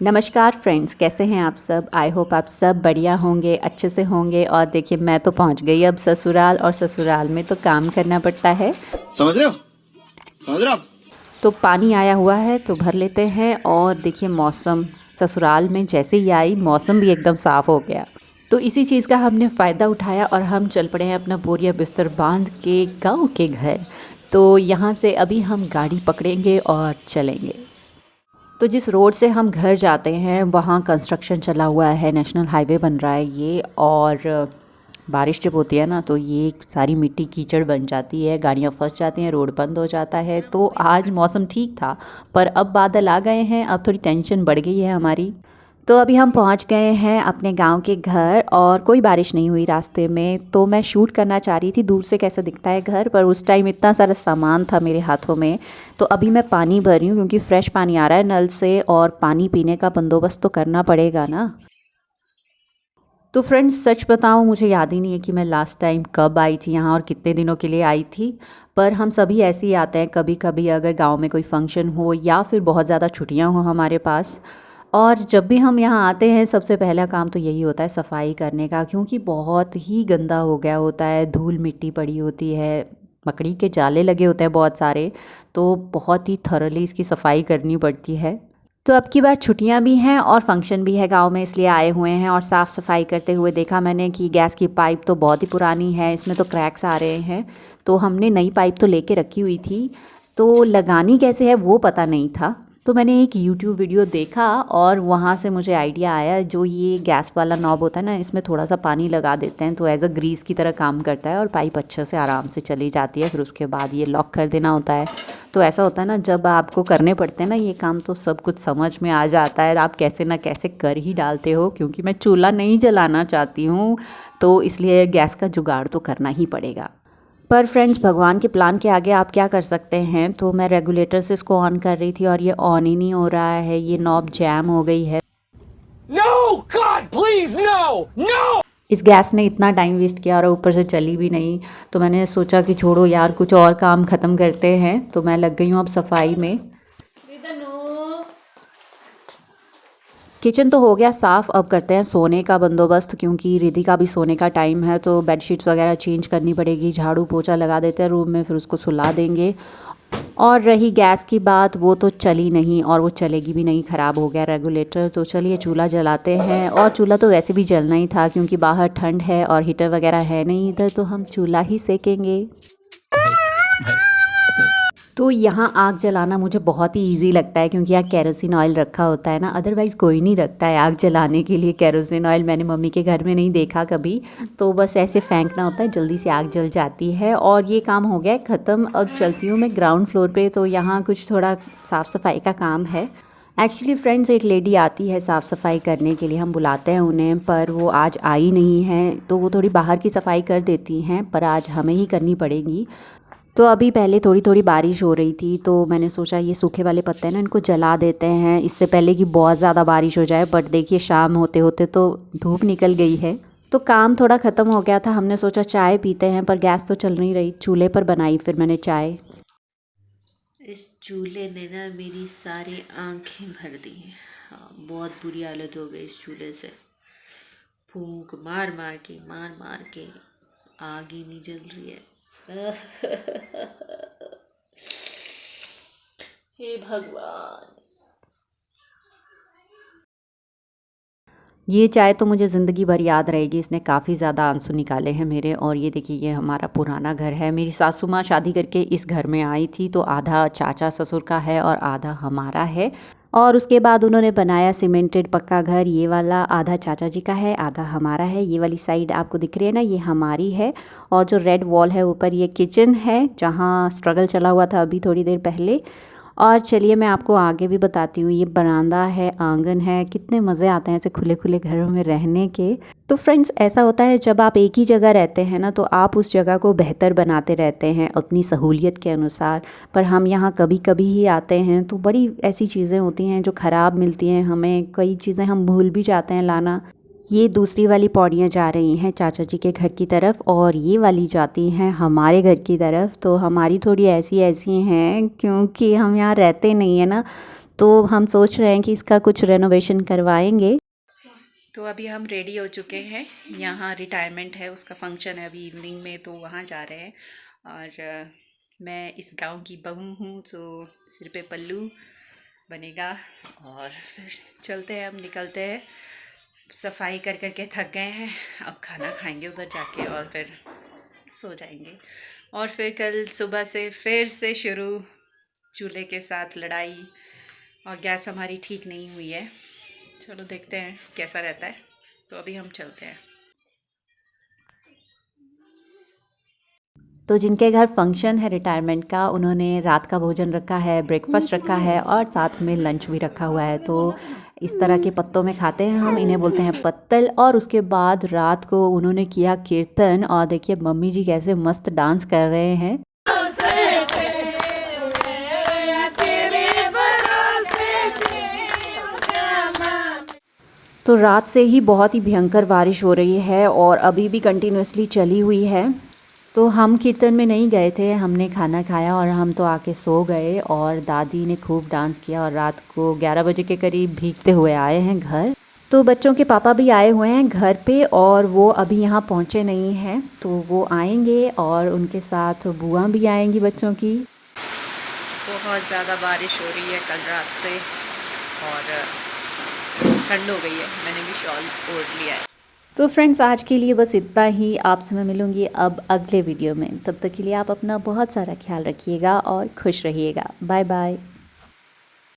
नमस्कार फ्रेंड्स, कैसे हैं आप सब। आई होप आप सब बढ़िया होंगे, अच्छे से होंगे। और देखिए, मैं तो पहुंच गई अब ससुराल, और ससुराल में तो काम करना पड़ता है। समझ रहे हो? समझ रहे हो आप? तो पानी आया हुआ है तो भर लेते हैं। और देखिए, मौसम ससुराल में जैसे ही आई, मौसम भी एकदम साफ़ हो गया। तो इसी चीज़ का हमने फ़ायदा उठाया और हम चल पड़े हैं अपना बोरिया बिस्तर बांध के गाँव के घर। तो यहाँ से अभी हम गाड़ी पकड़ेंगे और चलेंगे। तो जिस रोड से हम घर जाते हैं वहाँ कंस्ट्रक्शन चला हुआ है, नेशनल हाईवे बन रहा है ये। और बारिश जब होती है ना तो ये सारी मिट्टी कीचड़ बन जाती है, गाड़ियाँ फंस जाती हैं, रोड बंद हो जाता है। तो आज मौसम ठीक था, पर अब बादल आ गए हैं, अब थोड़ी टेंशन बढ़ गई है हमारी। तो अभी हम पहुंच गए हैं अपने गांव के घर, और कोई बारिश नहीं हुई रास्ते में। तो मैं शूट करना चाह रही थी दूर से कैसा दिखता है घर, पर उस टाइम इतना सारा सामान था मेरे हाथों में। तो अभी मैं पानी भर रही हूँ क्योंकि फ्रेश पानी आ रहा है नल से, और पानी पीने का बंदोबस्त तो करना पड़ेगा ना। तो फ्रेंड्स, सच बताऊं, मुझे याद ही नहीं है कि मैं लास्ट टाइम कब आई थी यहाँ और कितने दिनों के लिए आई थी। पर हम सभी ऐसे ही आते हैं कभी कभी, अगर गांव में कोई फंक्शन हो या फिर बहुत ज़्यादा छुट्टियां हो हमारे पास। और जब भी हम यहाँ आते हैं सबसे पहला काम तो यही होता है सफाई करने का, क्योंकि बहुत ही गंदा हो गया होता है, धूल मिट्टी पड़ी होती है, मकड़ी के जाले लगे होते हैं बहुत सारे। तो बहुत ही थरली इसकी सफाई करनी पड़ती है। तो अब की बार छुट्टियां भी हैं और फंक्शन भी है गांव में, इसलिए आए हुए हैं। और साफ़ सफाई करते हुए देखा मैंने कि गैस की पाइप तो बहुत ही पुरानी है, इसमें तो क्रैक्स आ रहे हैं। तो हमने नई पाइप तो लेके रखी हुई थी, तो लगानी कैसे है वो पता नहीं था। तो मैंने एक यूट्यूब वीडियो देखा और वहाँ से मुझे आइडिया आया, जो ये गैस वाला नॉब होता है ना, इसमें थोड़ा सा पानी लगा देते हैं तो एज अ ग्रीस की तरह काम करता है और पाइप अच्छे से आराम से चली जाती है। फिर उसके बाद ये लॉक कर देना होता है। तो ऐसा होता है ना, जब आपको करने पड़ते हैं ना ये काम, तो सब कुछ समझ में आ जाता है, आप कैसे ना कैसे कर ही डालते हो। क्योंकि मैं चूल्हा नहीं जलाना चाहती हूँ, तो इसलिए गैस का जुगाड़ तो करना ही पड़ेगा। पर फ्रेंड्स, भगवान के प्लान के आगे आप क्या कर सकते हैं। तो मैं रेगुलेटर से इसको ऑन कर रही थी और ये ऑन ही नहीं हो रहा है, ये नॉब जैम हो गई है। No, God, please, no, no! इस गैस ने इतना टाइम वेस्ट किया और ऊपर से चली भी नहीं। तो मैंने सोचा कि छोड़ो यार, कुछ और काम ख़त्म करते हैं। तो मैं लग गई हूँ अब सफाई में। किचन तो हो गया साफ़, अब करते हैं सोने का बंदोबस्त, क्योंकि रिधि का भी सोने का टाइम है। तो बेडशीट्स वगैरह चेंज करनी पड़ेगी, झाड़ू पोछा लगा देते हैं रूम में, फिर उसको सुला देंगे। और रही गैस की बात, वो तो चली नहीं और वो चलेगी भी नहीं, ख़राब हो गया रेगुलेटर। तो चलिए चूल्हा जलाते हैं। और चूल्हा तो वैसे भी जलना ही था क्योंकि बाहर ठंड है और हीटर वगैरह है नहीं इधर, तो हम चूल्हा ही सेकेंगे। तो यहाँ आग जलाना मुझे बहुत ही इजी लगता है, क्योंकि यहाँ केरोसिन ऑयल रखा होता है ना। अदरवाइज़ कोई नहीं रखता है आग जलाने के लिए केरोसिन ऑयल, मैंने मम्मी के घर में नहीं देखा कभी। तो बस ऐसे फेंकना होता है, जल्दी से आग जल जाती है। और ये काम हो गया है ख़त्म। अब चलती हूँ मैं ग्राउंड फ्लोर पे, तो यहाँ कुछ थोड़ा साफ़ सफाई का काम है। एक्चुअली फ्रेंड्स, एक लेडी आती है साफ़ सफाई करने के लिए, हम बुलाते हैं उन्हें, पर वो आज आई नहीं है। तो वो थोड़ी बाहर की सफाई कर देती हैं, पर आज हमें ही करनी पड़ेगी। तो अभी पहले थोड़ी थोड़ी बारिश हो रही थी, तो मैंने सोचा ये सूखे वाले पत्ते हैं ना, इनको जला देते हैं इससे पहले कि बहुत ज़्यादा बारिश हो जाए। बट देखिए, शाम होते होते तो धूप निकल गई है। तो काम थोड़ा ख़त्म हो गया था, हमने सोचा चाय पीते हैं, पर गैस तो चल नहीं रही। चूल्हे पर बनाई फिर मैंने चाय। इस चूल्हे ने ना मेरी सारी आंखें भर दी हैं। हाँ, बहुत बुरी हालत हो गई इस चूल्हे से। फूंक मार मार के आग ही नहीं जल रही है। हे भगवान। ये चाय तो मुझे ज़िंदगी भर याद रहेगी, इसने काफ़ी ज़्यादा आंसू निकाले हैं मेरे। और ये देखिए, ये हमारा पुराना घर है। मेरी सासू माँ शादी करके इस घर में आई थी, तो आधा चाचा ससुर का है और आधा हमारा है। और उसके बाद उन्होंने बनाया सीमेंटेड पक्का घर, ये वाला आधा चाचा जी का है, आधा हमारा है। ये वाली साइड आपको दिख रही है ना, ये हमारी है। और जो रेड वॉल है ऊपर, ये किचन है, जहाँ स्ट्रगल चला हुआ था अभी थोड़ी देर पहले। और चलिए मैं आपको आगे भी बताती हूँ। ये बरामदा है, आंगन है, कितने मज़े आते हैं ऐसे खुले खुले घरों में रहने के। तो फ्रेंड्स, ऐसा होता है जब आप एक ही जगह रहते हैं ना, तो आप उस जगह को बेहतर बनाते रहते हैं अपनी सहूलियत के अनुसार। पर हम यहाँ कभी कभी ही आते हैं, तो बड़ी ऐसी चीज़ें होती हैं जो ख़राब मिलती हैं हमें, कई चीज़ें हम भूल भी जाते हैं लाना। ये दूसरी वाली पौड़ियाँ जा रही हैं चाचा जी के घर की तरफ, और ये वाली जाती हैं हमारे घर की तरफ। तो हमारी थोड़ी ऐसी ऐसी हैं, क्योंकि हम यहाँ रहते नहीं हैं ना, तो हम सोच रहे हैं कि इसका कुछ रेनोवेशन करवाएंगे। तो अभी हम रेडी हो चुके हैं, यहाँ रिटायरमेंट है, उसका फंक्शन है अभी इवनिंग में, तो वहाँ जा रहे हैं। और मैं इस गांव की बहू हूँ, तो सिर पे पल्लू बनेगा और फिर चलते हैं, हम निकलते हैं। सफाई कर कर के थक गए हैं, अब खाना खाएंगे उधर जाके और फिर सो जाएंगे। और फिर कल सुबह से फिर से शुरू चूल्हे के साथ लड़ाई, और गैस हमारी ठीक नहीं हुई है। चलो देखते हैं कैसा रहता है। तो अभी हम चलते हैं। तो जिनके घर फंक्शन है रिटायरमेंट का, उन्होंने रात का भोजन रखा है, ब्रेकफास्ट रखा है और साथ में लंच भी रखा हुआ है। तो इस तरह के पत्तों में खाते हैं हम, इन्हें बोलते हैं पत्तल। और उसके बाद रात को उन्होंने किया कीर्तन, और देखिए मम्मी जी कैसे मस्त डांस कर रहे हैं। तो रात से ही बहुत ही भयंकर बारिश हो रही है और अभी भी कंटिन्यूसली चली हुई है। तो हम कीर्तन में नहीं गए थे, हमने खाना खाया और हम तो आके सो गए। और दादी ने खूब डांस किया और रात को 11 बजे के करीब भीगते हुए आए हैं घर। तो बच्चों के पापा भी आए हुए हैं घर पे और वो अभी यहाँ पहुँचे नहीं हैं, तो वो आएंगे और उनके साथ बुआ भी आएंगी बच्चों की। बहुत ज़्यादा बारिश हो रही है कल रात से और ठंड हो गई है, मैंने भी शॉल ओढ़ लिया है। तो फ्रेंड्स आज के लिए बस इतना ही। आपसे मैं मिलूँगी अब अगले वीडियो में। तब तक के लिए आप अपना बहुत सारा ख्याल रखिएगा और खुश रहिएगा। Bye bye.